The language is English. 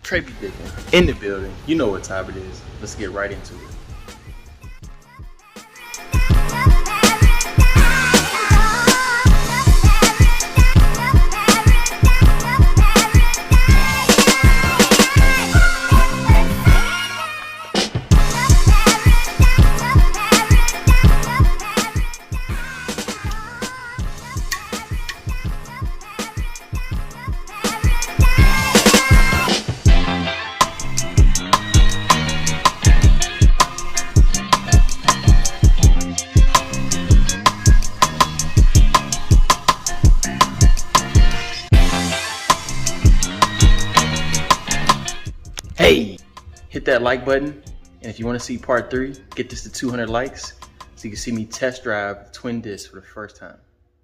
Trey B. Diggin in the building. You know what time it is. Let's get right into it. Hey, hit that like button, and if you want to see part 3, get this to 200 likes so you can see me test drive the twin disc for the first time.